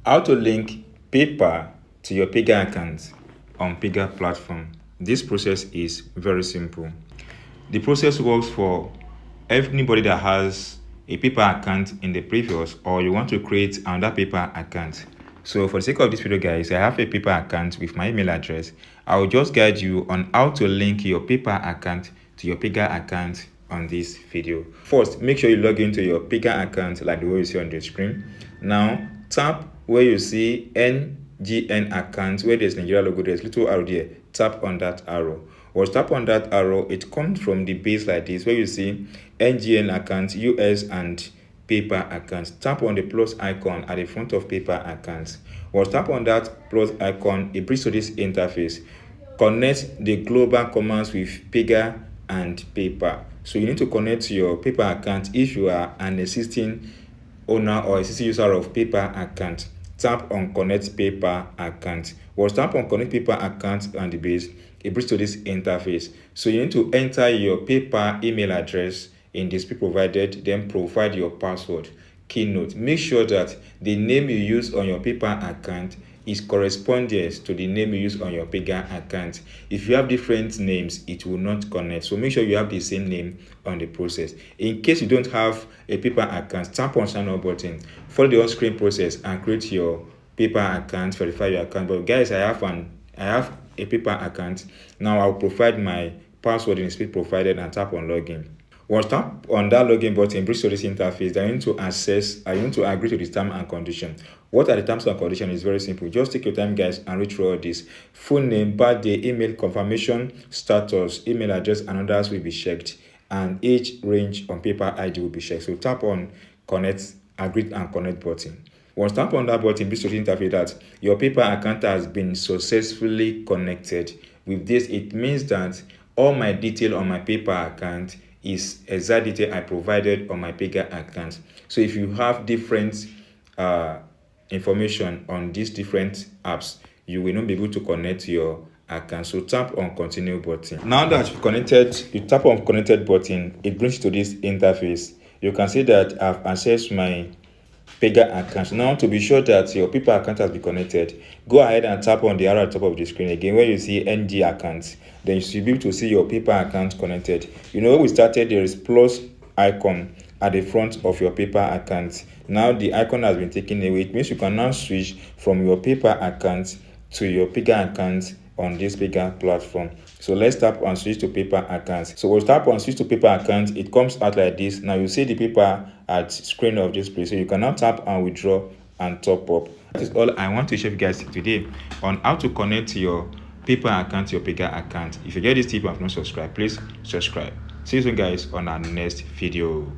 How to link PayPal to your Paga account on Paga platform. This process is very simple. The process works for anybody that has a PayPal account in the previous, or you want to create another PayPal account. So for the sake of this video, guys, I have a PayPal account with my email address. I will just guide you on how to link your PayPal account to your Paga account on this video. First, make sure you log into your Paga account like the way you see on the screen. Now tap where you see NGN account, where there's Nigeria logo, there's little arrow there. Tap on that arrow. Once tap on that arrow, it comes from the base like this, where you see NGN account, US and PayPal account. Tap on the plus icon at the front of PayPal account. Once tap on that plus icon, it brings to this interface. Connect the global commands with Paga and PayPal. So you need to connect to your PayPal account if you are an existing owner or existing user of PayPal account. Tap on connect PayPal account. Once tap on connect PayPal account on the base, it brings to this interface. So you need to enter your PayPal email address in display provided, then provide your password. Keynote: make sure that the name you use on your PayPal account is correspondence to the name you use on your Paga account. If you have different names, it will not connect. So make sure you have the same name on the process. In case you don't have a PayPal account, tap on sign up button, follow the on-screen process and create your PayPal account, verify your account. But guys, I have a PayPal account. Now I'll provide my password in the space provided and tap on login. Once tap on that login button, brings to this interface, then you need to agree to the terms and conditions. What are the terms and conditions? Is very simple. Just take your time, guys, and read through all this. Full name, birthday, email confirmation, status, email address, and others will be checked. And age range on PayPal ID will be checked. So tap on connect, agree and connect button. Once tap on that button, brings to the interface that your PayPal account has been successfully connected. With this, it means that all my detail on my PayPal account is exact detail I provided on my Paga account. So if you have different information on these different apps, you will not be able to connect your account. So tap on continue button. Now that you've connected, you tap on connected button, it brings you to this interface. You can see that I've accessed my Paga account. Now, to be sure that your PayPal account has been connected, go ahead and tap on the arrow at the top of the screen again where you see NG account. Then you should be able to see your PayPal account connected. You know, when we started, there is plus icon at the front of your PayPal account. Now the icon has been taken away. It means you can now switch from your PayPal account to your Paga account on this Paga platform. So let's tap on switch to PayPal account. So we'll tap on switch to PayPal account. It comes out like this. Now you see the PayPal at screen of this place. So you can now tap and withdraw and top up. That is all I want to share with you guys today on how to connect your PayPal account to your Paga account. If you get this tip and have not subscribed, please subscribe. See you soon, guys, on our next video.